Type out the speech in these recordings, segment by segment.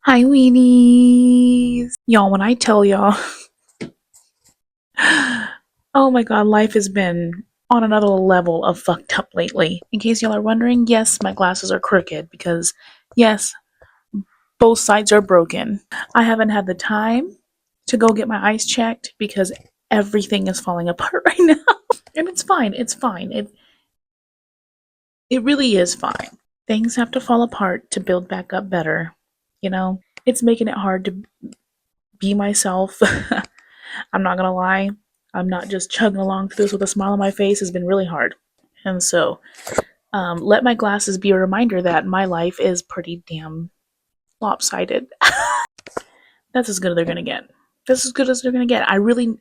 Hi, Weenies. Y'all, when I tell y'all, oh my god, life has been on another level of fucked up lately. In case y'all are wondering, yes, my glasses are crooked because, yes, both sides are broken. I haven't had the time to go get my eyes checked because everything is falling apart right now. And it's fine. It's fine. It really is fine. Things have to fall apart to build back up better. You know, it's making it hard to be myself. I'm not gonna lie. I'm not just chugging along through this with a smile on my face. It's been really hard. And so, let my glasses be a reminder that my life is pretty damn lopsided. That's as good as they're gonna get. That's as good as they're gonna get. I'm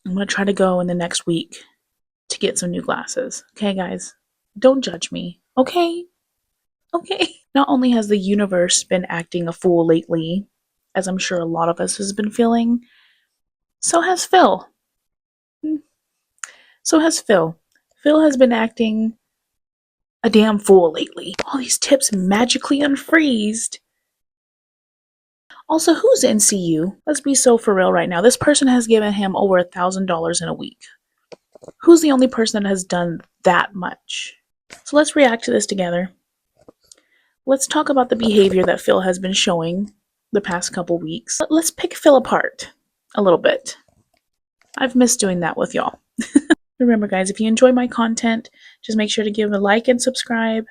gonna try to go in the next week to get some new glasses. Okay, guys? Don't judge me. Okay? Okay. Not only has the universe been acting a fool lately, as I'm sure a lot of us has been feeling, so has Phil. So has Phil. Phil has been acting a damn fool lately. All these tips magically unfreezed. Also, who's NCU? Let's be so for real right now. This person has given him over $1,000 in a week. Who's the only person that has done that much? So let's react to this together. Let's talk about the behavior that Phil has been showing the past couple weeks. Let's pick Phil apart a little bit. I've missed doing that with y'all. Remember, guys, if you enjoy my content, just make sure to give a like and subscribe.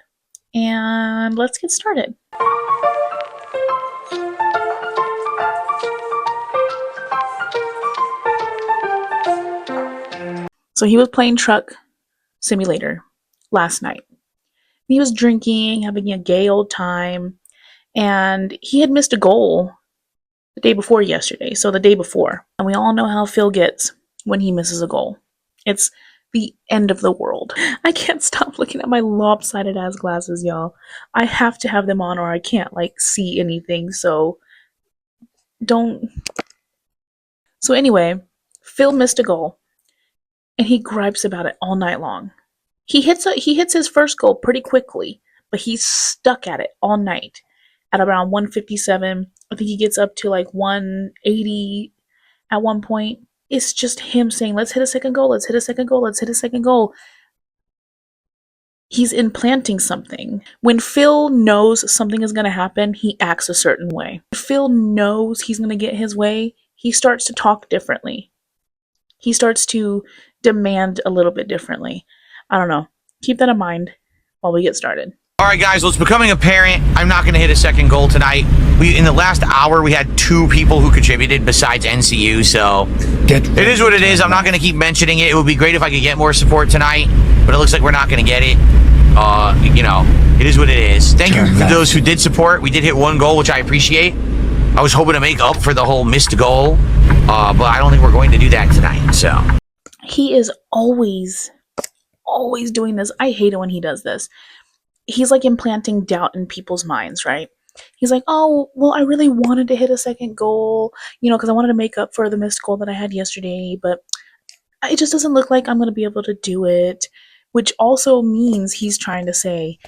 And let's get started. So he was playing Truck Simulator last night. He was drinking, having a gay old time, and he had missed a goal the day before yesterday, so the day before. And we all know how Phil gets when he misses a goal. It's the end of the world. I can't stop looking at my lopsided ass glasses, y'all. I have to have them on or I can't see anything, so don't. So anyway, Phil missed a goal and he gripes about it all night long. He hits his first goal pretty quickly, but he's stuck at it all night at around 157. I think he gets up to 180 at one point. It's just him saying, let's hit a second goal, let's hit a second goal, let's hit a second goal. He's implanting something. When Phil knows something is going to happen, he acts a certain way. When Phil knows he's going to get his way, he starts to talk differently. He starts to demand a little bit differently. I don't know. Keep that in mind while we get started. All right, guys, well, it's becoming apparent I'm not going to hit a second goal tonight. In the last hour, we had 2 people who contributed besides NCU, so it is what it is. I'm not going to keep mentioning it. It would be great if I could get more support tonight, but it looks like we're not going to get it. It is what it is. Thank you for those who did support. We did hit 1 goal, which I appreciate. I was hoping to make up for the whole missed goal, but I don't think we're going to do that tonight, so. He is always doing this. I hate it when he does this. He's implanting doubt in people's minds, right? He's like, oh, well, I really wanted to hit a second goal, because I wanted to make up for the missed goal that I had yesterday, but it just doesn't look like I'm going to be able to do it, which also means he's trying to say,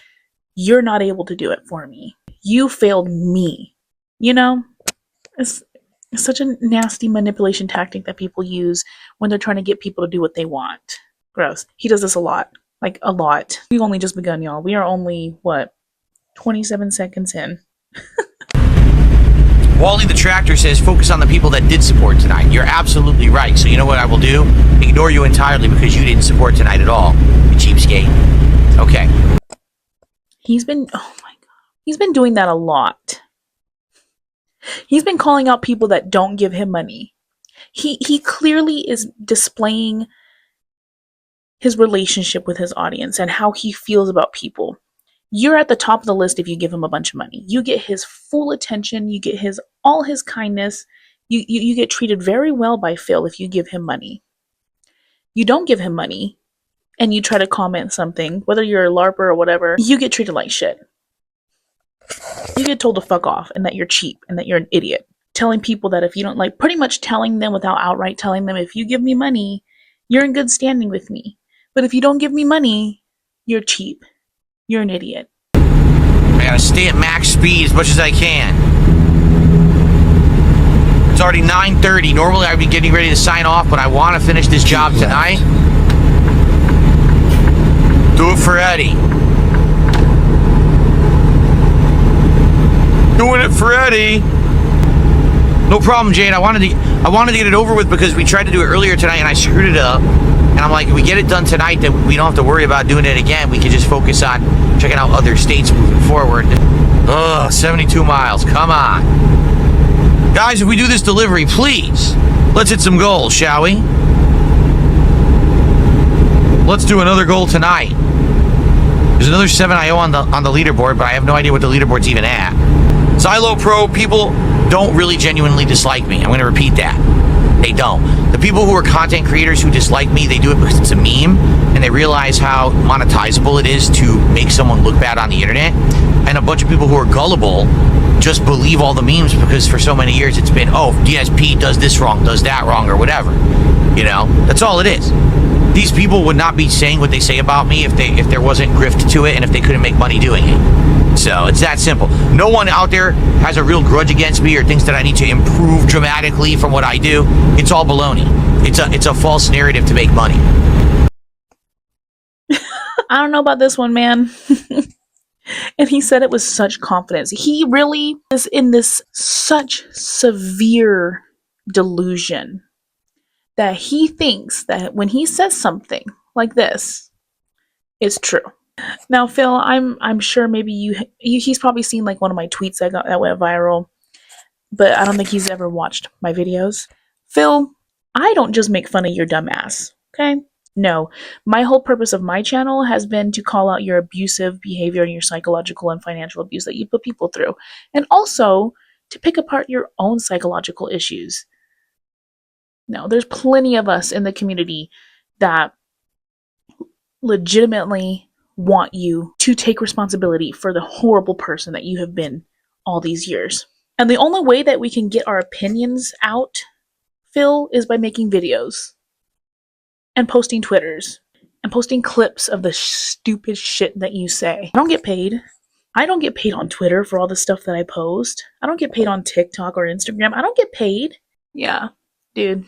you're not able to do it for me. You failed me. It's such a nasty manipulation tactic that people use when they're trying to get people to do what they want. Gross. He does this a lot. A lot. We've only just begun, y'all. We are only, 27 seconds in. Wally the Tractor says, focus on the people that did support tonight. You're absolutely right. So you know what I will do? Ignore you entirely because you didn't support tonight at all. You cheapskate. Okay. Oh my god. He's been doing that a lot. He's been calling out people that don't give him money. He clearly is displaying his relationship with his audience and how he feels about people. You're at the top of the list if you give him a bunch of money. You get his full attention. You get all his kindness. You get treated very well by Phil if you give him money. You don't give him money and you try to comment something, whether you're a LARPer or whatever, you get treated like shit. You get told to fuck off and that you're cheap and that you're an idiot. Telling people that if you don't pretty much telling them without outright telling them, if you give me money, you're in good standing with me. But if you don't give me money, you're cheap. You're an idiot. Man, gotta stay at max speed as much as I can. It's already 9:30. Normally I'd be getting ready to sign off, but I want to finish this job tonight. Do it for Eddie. Doing it for Eddie. No problem, Jade. I wanted to get it over with because we tried to do it earlier tonight and I screwed it up. And I'm like, if we get it done tonight, then we don't have to worry about doing it again. We can just focus on checking out other states moving forward. Ugh, 72 miles. Come on. Guys, if we do this delivery, please, let's hit some goals, shall we? Let's do another goal tonight. There's another 7IO on the leaderboard, but I have no idea what the leaderboard's even at. Xylo Pro, people don't really genuinely dislike me. I'm going to repeat that. They don't. The people who are content creators who dislike me, they do it because it's a meme, and they realize how monetizable it is to make someone look bad on the internet. And a bunch of people who are gullible just believe all the memes because for so many years it's been, oh, DSP does this wrong, does that wrong, or whatever. You know, that's all it is. These people would not be saying what they say about me if there wasn't grift to it and if they couldn't make money doing it. So it's that simple. No one out there has a real grudge against me or thinks that I need to improve dramatically from what I do. It's all baloney. It's a false narrative to make money. I don't know about this one, man. And he said it with such confidence. He really is in this such severe delusion that he thinks that when he says something like this, it's true. Now, Phil, I'm sure maybe he's probably seen like one of my tweets that went viral, but I don't think he's ever watched my videos. Phil, I don't just make fun of your dumb ass, okay? No, my whole purpose of my channel has been to call out your abusive behavior and your psychological and financial abuse that you put people through, and also to pick apart your own psychological issues. No, there's plenty of us in the community that legitimately want you to take responsibility for the horrible person that you have been all these years. And the only way that we can get our opinions out, Phil, is by making videos and posting Twitters and posting clips of the stupid shit that you say. I don't get paid. I don't get paid on Twitter for all the stuff that I post. I don't get paid on TikTok or Instagram. I don't get paid. Yeah, dude.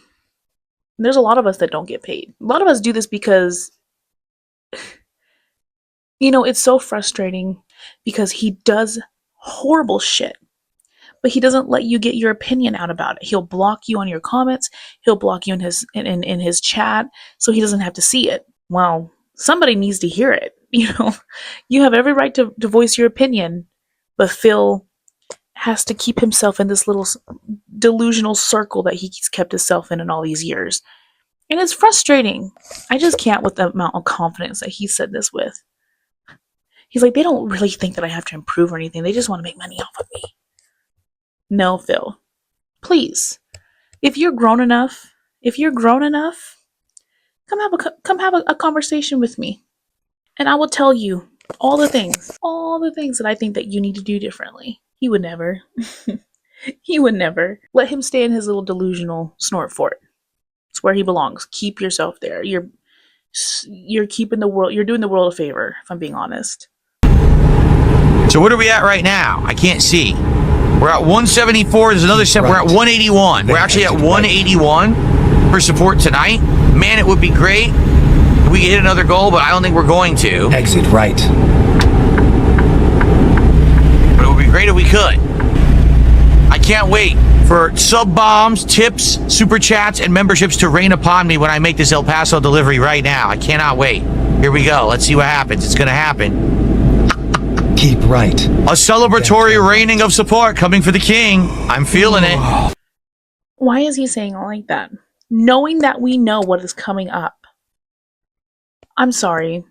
There's a lot of us that don't get paid. A lot of us do this because, you know, it's so frustrating because he does horrible shit, but he doesn't let you get your opinion out about it. He'll block you on your comments. He'll block you in his chat so he doesn't have to see it. Well, somebody needs to hear it. You know, you have every right to voice your opinion, but Phil has to keep himself in this little delusional circle that he's kept himself in all these years. And it's frustrating. I just can't with the amount of confidence that he said this with. He's like, they don't really think that I have to improve or anything. They just want to make money off of me. No, Phil. Please. If you're grown enough, come have a conversation with me. And I will tell you all the things that I think that you need to do differently. He would never. He would never. Let him stay in his little delusional snort fort. It's where he belongs. Keep yourself there. You're keeping the world, you're doing the world a favor, if I'm being honest. So what are we at right now? I can't see. We're at 174. There's another step. We're at 181. We're actually at 181 for support tonight. Man, it would be great if we could hit another goal, but I don't think we're going to. Exit right. But it would be great if we could. I can't wait for sub bombs, tips, super chats, and memberships to rain upon me when I make this El Paso delivery right now. I cannot wait. Here we go. Let's see what happens. It's going to happen. Keep right. A celebratory raining of support coming for the king. I'm feeling it. Why is he saying it like that? Knowing that we know what is coming up. I'm sorry.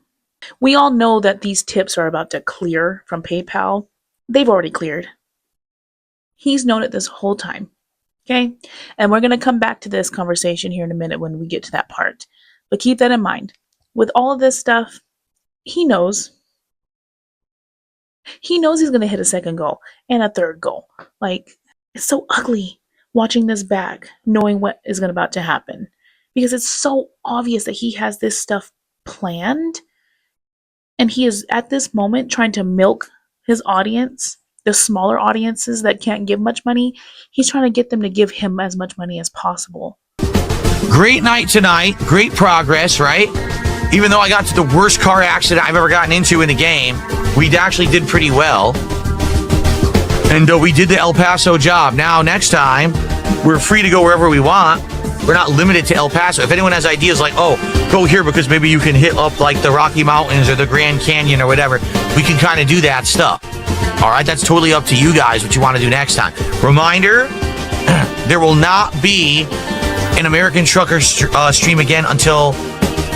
We all know that these tips are about to clear from PayPal. They've already cleared. He's known it this whole time. Okay? And we're going to come back to this conversation here in a minute when we get to that part. But keep that in mind. With all of this stuff, he knows. He knows he's going to hit a second goal and a third goal. Like, it's so ugly watching this back, knowing what is about to happen. Because it's so obvious that he has this stuff planned. And he is, at this moment, trying to milk his audience, the smaller audiences that can't give much money, he's trying to get them to give him as much money as possible. Great night tonight. Great progress, right? Even though I got to the worst car accident I've ever gotten into in the game, we actually did pretty well. And we did the El Paso job. Now, next time, we're free to go wherever we want. We're not limited to El Paso. If anyone has ideas like, oh, go here because maybe you can hit up like the Rocky Mountains or the Grand Canyon or whatever, we can kind of do that stuff. All right, that's totally up to you guys what you want to do next time. Reminder, there will not be an American Trucker stream again until,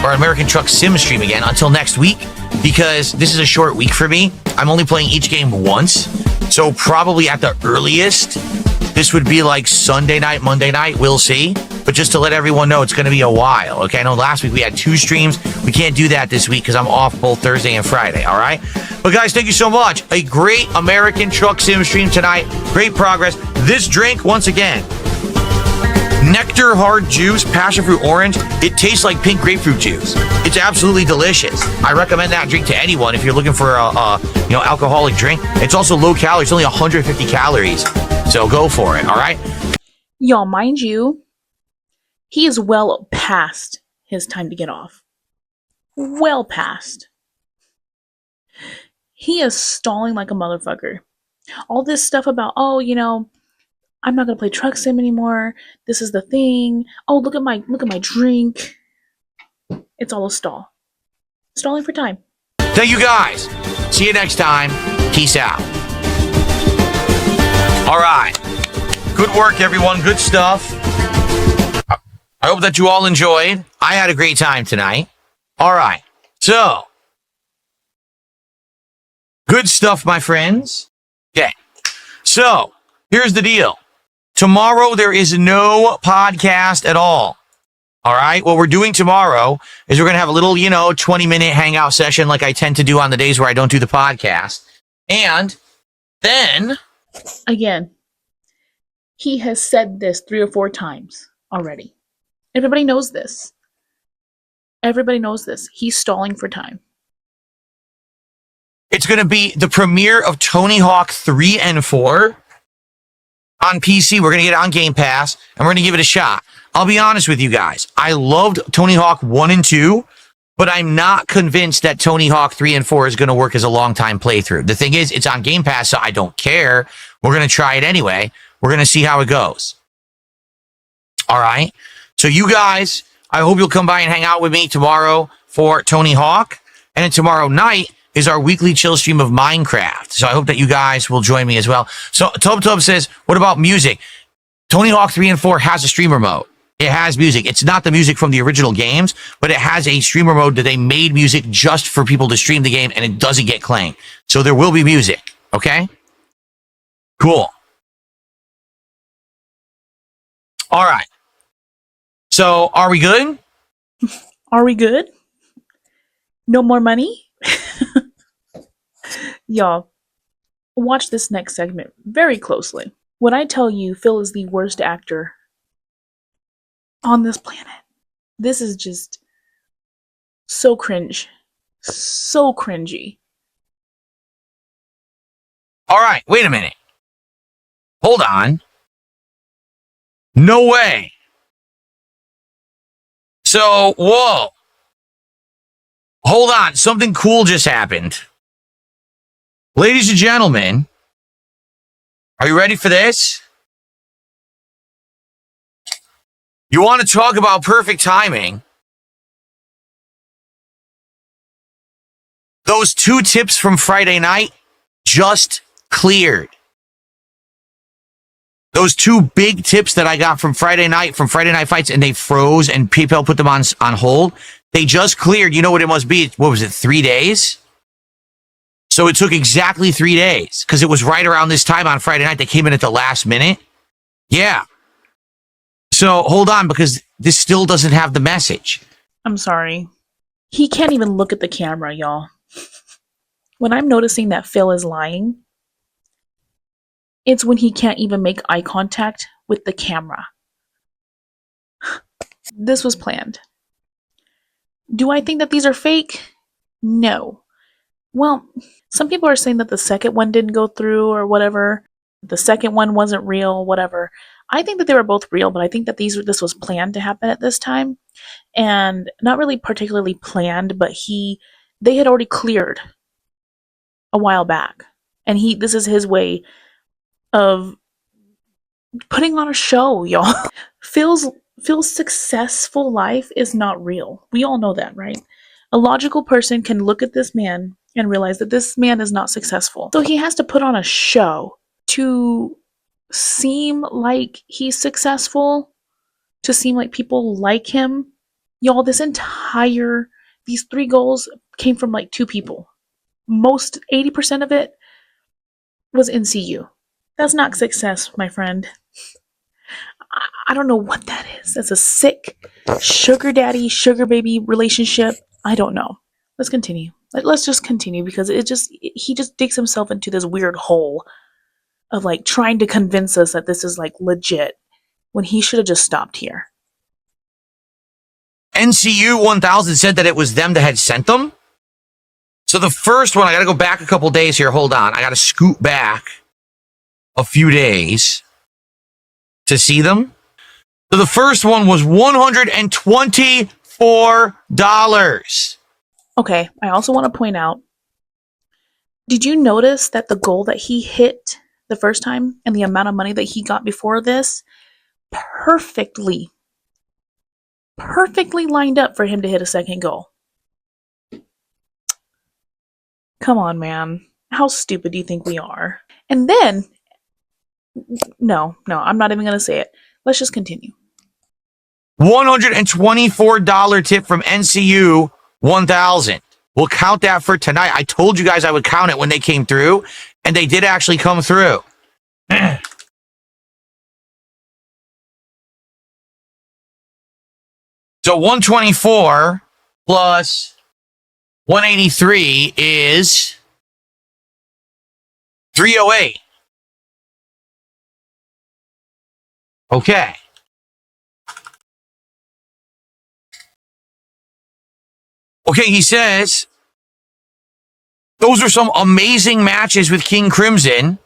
or American Truck Sim stream again until next week, because this is a short week for me. I'm only playing each game once, so probably at the earliest, this would be like Sunday night, Monday night, we'll see. But just to let everyone know, it's going to be a while, okay? I know last week we had 2 streams. We can't do that this week because I'm off both Thursday and Friday, all right? But guys, thank you so much. A great American Truck Sim stream tonight. Great progress. This drink, once again, Nectar Hard Juice, Passion Fruit Orange. It tastes like pink grapefruit juice. It's absolutely delicious. I recommend that drink to anyone if you're looking for a alcoholic drink. It's also low calories. It's only 150 calories. So go for it, all right? Y'all, mind you, he is well past his time to get off. Well past. He is stalling like a motherfucker. All this stuff about, oh, I'm not gonna play Truck Sim anymore. This is the thing. Oh, look at my drink. It's all a stall. Stalling for time. Thank you guys. See you next time. Peace out. All right. Good work, everyone. Good stuff. I hope that you all enjoyed. I had a great time tonight. All right. So, good stuff, my friends. Okay. So, here's the deal. Tomorrow, there is no podcast at all. All right. What we're doing tomorrow is we're going to have a little, 20-minute hangout session like I tend to do on the days where I don't do the podcast. And then, again, he has said this 3 or 4 times already. Everybody knows this. Everybody knows this. He's stalling for time. it's going to be the premiere of Tony Hawk 3 and 4 on PC. We're going to get it on Game Pass, and we're going to give it a shot. I'll be honest with you guys. I loved Tony Hawk 1 and 2, but I'm not convinced that Tony Hawk 3 and 4 is going to work as a long-time playthrough. The thing is, it's on Game Pass, so I don't care. We're going to try it anyway. We're going to see how it goes. All right? So you guys, I hope you'll come by and hang out with me tomorrow for Tony Hawk. And then tomorrow night is our weekly chill stream of Minecraft. So I hope that you guys will join me as well. So Tub says, what about music? Tony Hawk 3 and 4 has a streamer mode. It has music. It's not the music from the original games, but it has a streamer mode that they made music just for people to stream the game, and it doesn't get claimed. So there will be music. Okay? Cool. All right. So are we good? Are we good? No more money? Y'all, watch this next segment very closely. When I tell you Phil is the worst actor on this planet, this is just so cringe. So cringy. All right, wait a minute. Hold on. No way. So, whoa. Hold on, something cool just happened. Ladies and gentlemen, are you ready for this? You want to talk about perfect timing? Those 2 tips from Friday night just cleared. Those 2 big tips that I got from Friday Night Fights, and they froze and PayPal put them on hold. They just cleared. You know what it must be? What was it, 3 days? So it took exactly 3 days because it was right around this time on Friday night. They came in at the last minute. Yeah. So hold on, because this still doesn't have the message. I'm sorry. He can't even look at the camera, y'all. When I'm noticing that Phil is lying, it's when he can't even make eye contact with the camera. This was planned. Do I think that these are fake? No. Well, some people are saying that the second one didn't go through or whatever. The second one wasn't real, whatever. I think that they were both real, but I think that this was planned to happen at this time, and not really particularly planned, but they had already cleared a while back, and this is his way of putting on a show, y'all. Phil's successful life is not real. We all know that, right? A logical person can look at this man and realize that this man is not successful. So he has to put on a show to seem like he's successful, to seem like people like him. Y'all, these 3 goals came from like 2 people. Most 80% of it was NCU. That's not success, my friend. I don't know what that is. That's a sick sugar daddy, sugar baby relationship. I don't know. Let's continue. Let's just continue because he just digs himself into this weird hole of like trying to convince us that this is like legit when he should have just stopped here. NCU 1000 said that it was them that had sent them. So the first one, I got to go back a couple days here. Hold on. I got to scoot back a few days to see them. So the first one was $124. Okay, I also want to point out, did you notice that the goal that he hit the first time and the amount of money that he got before this perfectly lined up for him to hit a second goal? Come on, man. How stupid do you think we are? And then, no, I'm not even going to say it. Let's just continue. $124 tip from NCU 1000. We'll count that for tonight. I told you guys I would count it when they came through, and they did actually come through. So 124 plus 183 is 308. Okay. Okay, he says, those are some amazing matches with King Crimson.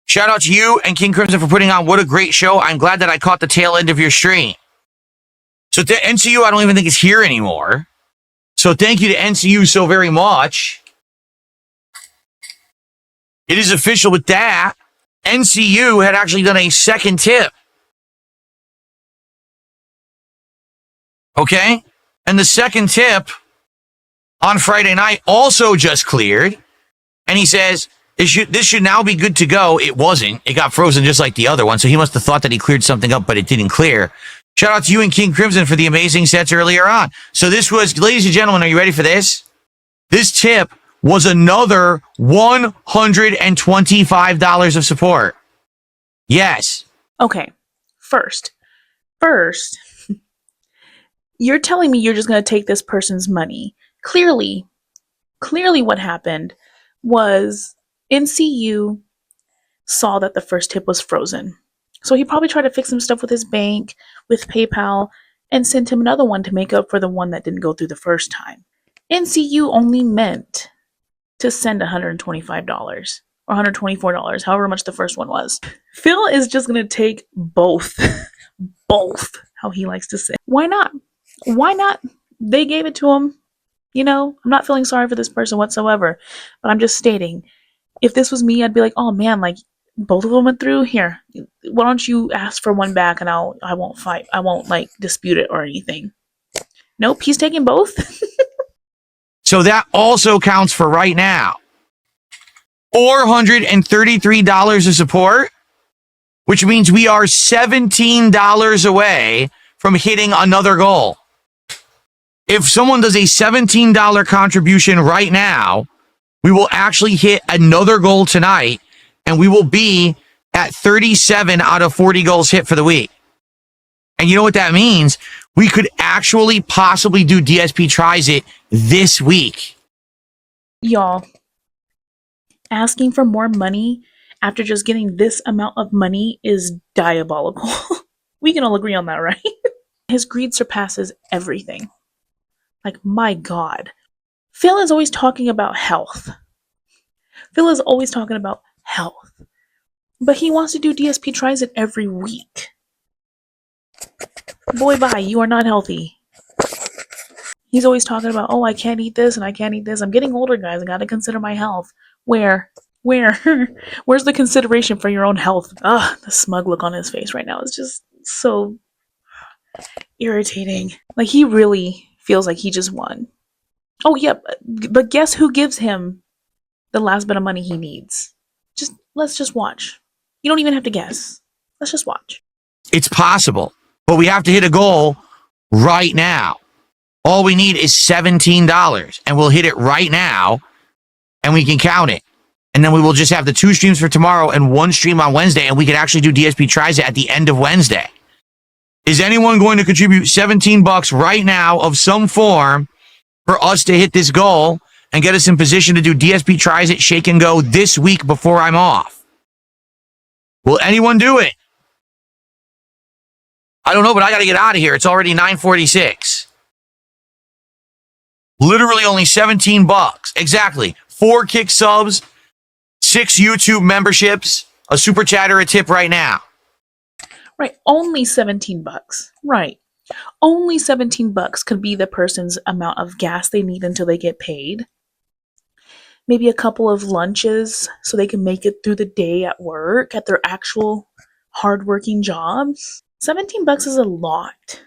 Shout out to you and King Crimson for putting on what a great show. I'm glad that I caught the tail end of your stream. So to NCU, I don't even think it's here anymore. So thank you to NCU so very much. It is official with that. NCU had actually done a second tip. Okay? And the second tip on Friday night also just cleared. And he says, this should now be good to go. It wasn't. It got frozen just like the other one. So he must have thought that he cleared something up, but it didn't clear. Shout out to you and King Crimson for the amazing sets earlier on. So this was, ladies and gentlemen, are you ready for this? This tip was another $125 of support. Yes. Okay. First, you're telling me you're just going to take this person's money. Clearly what happened was NCU saw that the first tip was frozen. So he probably tried to fix some stuff with his bank, with PayPal, and sent him another one to make up for the one that didn't go through the first time. NCU only meant to send $125 or $124, however much the first one was. Phil is just going to take both. Both, how he likes to say. Why not? They gave it to him. You know, I'm not feeling sorry for this person whatsoever, but I'm just stating, if this was me, I'd be like, oh man, like, both of them went through. Here, why don't you ask for one back and I won't fight. I won't like dispute it or anything. Nope, he's taking both. So that also counts for right now. $433 of support, which means we are $17 away from hitting another goal. If someone does a $17 contribution right now, we will actually hit another goal tonight, and we will be at 37 out of 40 goals hit for the week. And you know what that means? We could actually possibly do DSP Tries It this week. Y'all, asking for more money after just getting this amount of money is diabolical. We can all agree on that, right? His greed surpasses everything. Like, my God. Phil is always talking about health. Phil is always talking about health. But he wants to do DSP tries it every week. Boy, bye, you are not healthy. He's always talking about, oh, I can't eat this and I can't eat this. I'm getting older, guys. I gotta consider my health. Where? Where's the consideration for your own health? Ugh, the smug look on his face right now is just so irritating. Like, he really feels like he just won. Oh, yeah, but guess who gives him the last bit of money he needs? Let's just watch. You don't even have to guess. Let's just watch. It's possible, but we have to hit a goal right now. All we need is $17, and we'll hit it right now, and we can count it. And then we will just have the 2 streams for tomorrow and 1 stream on Wednesday, and we can actually do DSP Tries It at the end of Wednesday. Is anyone going to contribute $17 right now of some form for us to hit this goal and get us in position to do DSP Tries It Shake and Go this week before I'm off? Will anyone do it? I don't know, but I got to get out of here. It's already 9:46. Literally only $17. Exactly. 4 kick subs, 6 YouTube memberships, a super chat or a tip right now. Right, only $17. Right. Only $17 could be the person's amount of gas they need until they get paid. Maybe a couple of lunches so they can make it through the day at work, at their actual hardworking jobs. $17 is a lot.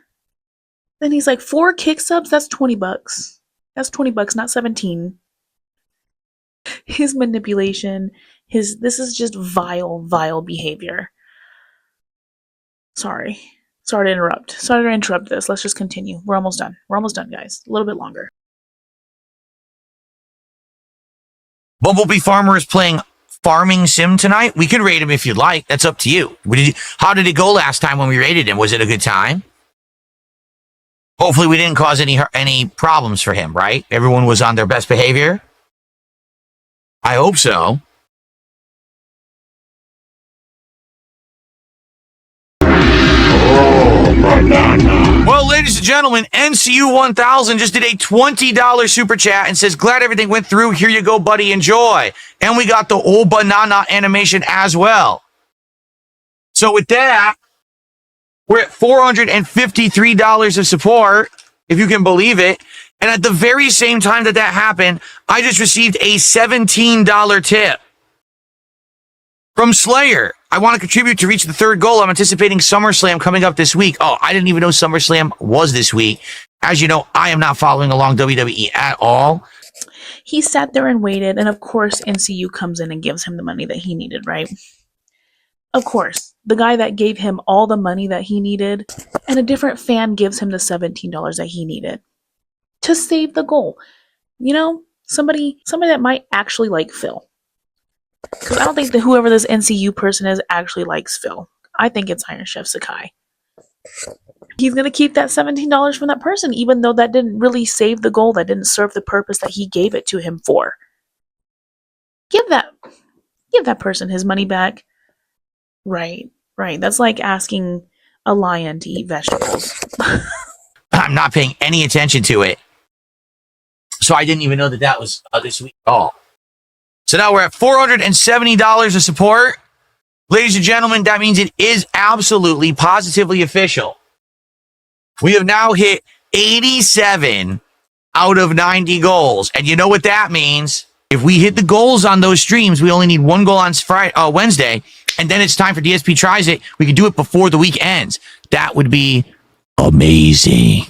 Then he's like, 4 kick subs, that's $20. That's $20, not 17. His manipulation, this is just vile behavior. Sorry to interrupt this. Let's just continue. We're almost done, guys. A little bit longer. Bumblebee Farmer is playing Farming Sim tonight. We can rate him if you'd like. That's up to you. How did it go last time when we rated him? Was it a good time? Hopefully we didn't cause any problems for him, right? Everyone was on their best behavior? I hope so. Well, ladies and gentlemen, NCU 1000 just did a $20 super chat and says, glad everything went through. Here you go, buddy. Enjoy. And we got the old banana animation as well. So with that, we're at $453 of support, if you can believe it. And at the very same time that happened, I just received a $17 tip from Slayer. I want to contribute to reach the 3rd goal. I'm anticipating SummerSlam coming up this week. Oh, I didn't even know SummerSlam was this week. As you know, I am not following along WWE at all. He sat there and waited, and of course NCU comes in and gives him the money that he needed, right? Of course, the guy that gave him all the money that he needed, and a different fan gives him the $17 that he needed to save the goal. You know, somebody that might actually like Phil. Because I don't think that whoever this NCU person is actually likes Phil. I think it's Iron Chef Sakai. He's going to keep that $17 from that person, even though that didn't really save the goal, that didn't serve the purpose that he gave it to him for. Give that person his money back. Right. That's like asking a lion to eat vegetables. I'm not paying any attention to it. So I didn't even know that was this week at all. So now we're at $470 of support. Ladies and gentlemen, that means it is absolutely, positively official. We have now hit 87 out of 90 goals. And you know what that means? If we hit the goals on those streams, we only need 1 goal on Wednesday, and then it's time for DSP Tries It. We can do it before the week ends. That would be amazing.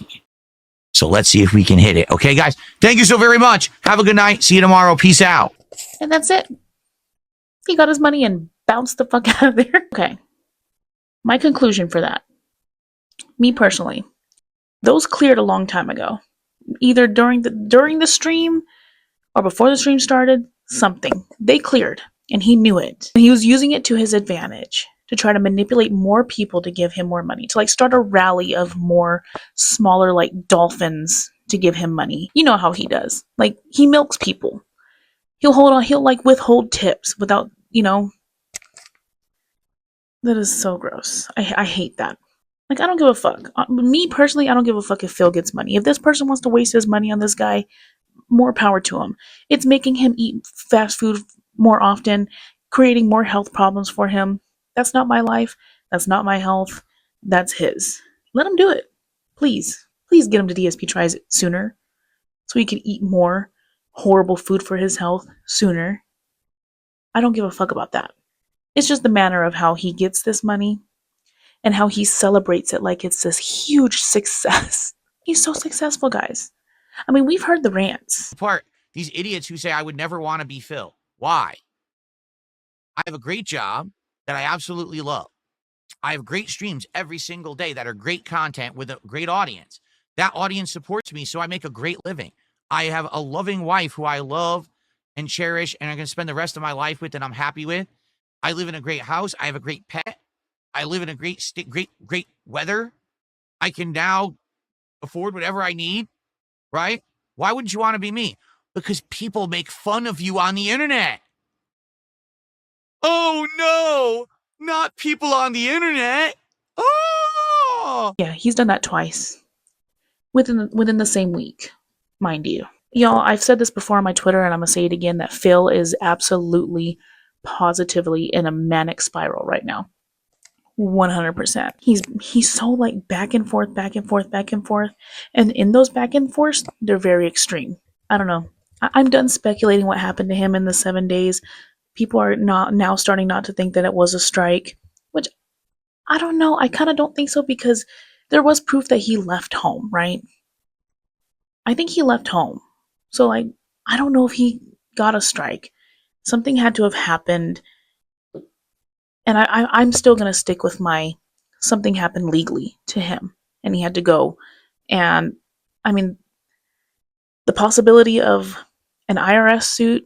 So let's see if we can hit it. Okay, guys? Thank you so very much. Have a good night. See you tomorrow. Peace out. And that's it. He got his money and bounced the fuck out of there. Okay. My conclusion for that. Me personally. Those cleared a long time ago. Either during the stream or before the stream started. Something. They cleared. And he knew it. And he was using it to his advantage. To try to manipulate more people to give hhim more money. To start a rally of more smaller dolphins to give him money. You know how he does. He milks people. He'll withhold tips without, that is so gross. I hate that. I don't give a fuck. Me personally, I don't give a fuck if Phil gets money. If this person wants to waste his money on this guy, more power to him. It's making him eat fast food more often, creating more health problems for him. That's not my life. That's not my health. That's his. Let him do it. Please. Please get him to DSP tries it sooner so he can eat more horrible food for his health sooner. I don't give a fuck about that. It's just the manner of how he gets this money and how he celebrates it like it's this huge success. He's so successful, guys. I mean, we've heard the rants. Part these idiots who say I would never want to be Phil. Why? I have a great job that I absolutely love. I have great streams every single day that are great content with a great audience. That audience supports me, so I make a great living. I have a loving wife who I love and cherish and I'm going to spend the rest of my life with and I'm happy with. I live in a great house. I have a great pet. I live in a great weather. I can now afford whatever I need, right? Why wouldn't you want to be me? Because people make fun of you on the internet. Oh no, not people on the internet. Oh! Yeah, he's done that twice within the same week, mind you. Y'all, I've said this before on my Twitter and I'm going to say it again that Phil is absolutely positively in a manic spiral right now. 100%. He's so like back and forth, back and forth, back and forth. And in those back and forths, they're very extreme. I don't know. I'm done speculating what happened to him in the 7 days. People are not now starting not to think that it was a strike, which I don't know. I kind of don't think so because there was proof that he left home, right? I think he left home. So like I don't know if he got a strike. Something had to have happened. And I'm still going to stick with my something happened legally to him and he had to go. And I mean, the possibility of an IRS suit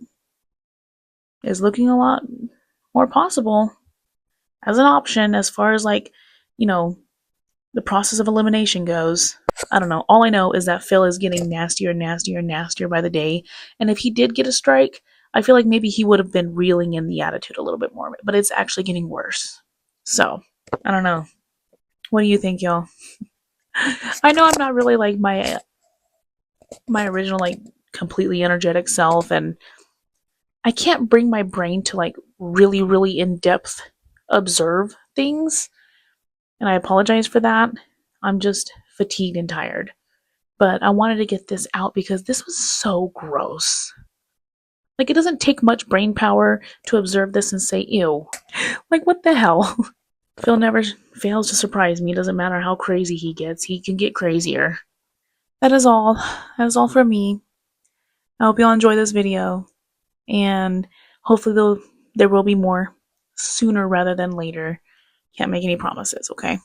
is looking a lot more possible as an option as far as like, you know, the process of elimination goes. I don't know. All I know is that Phil is getting nastier and nastier and nastier by the day. And if he did get a strike, I feel like maybe he would have been reeling in the attitude a little bit more, but it's actually getting worse. So, I don't know. What do you think, y'all? I know I'm not really like my original like completely energetic self and I can't bring my brain to like really really in-depth observe things. And I apologize for that. I'm just fatigued and tired. But I wanted to get this out because this was so gross. Like, it doesn't take much brain power to observe this and say, ew. Like, what the hell? Phil never fails to surprise me. It doesn't matter how crazy he gets, he can get crazier. That is all. That is all from me. I hope y'all enjoy this video. And hopefully there will be more sooner rather than later. Can't make any promises, okay?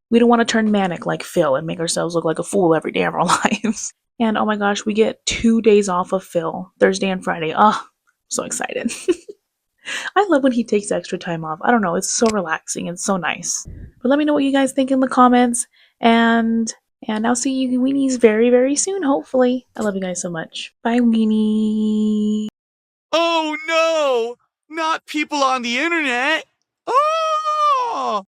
We don't want to turn manic like Phil and make ourselves look like a fool every day of our lives. And oh my gosh, we get 2 days off of Phil, Thursday and Friday. Oh, so excited. I love when he takes extra time off. I don't know, it's so relaxing and so nice. But let me know what you guys think in the comments. And I'll see you Weenies very, very soon, hopefully. I love you guys so much. Bye, Weenie. Oh no, not people on the internet. Oh!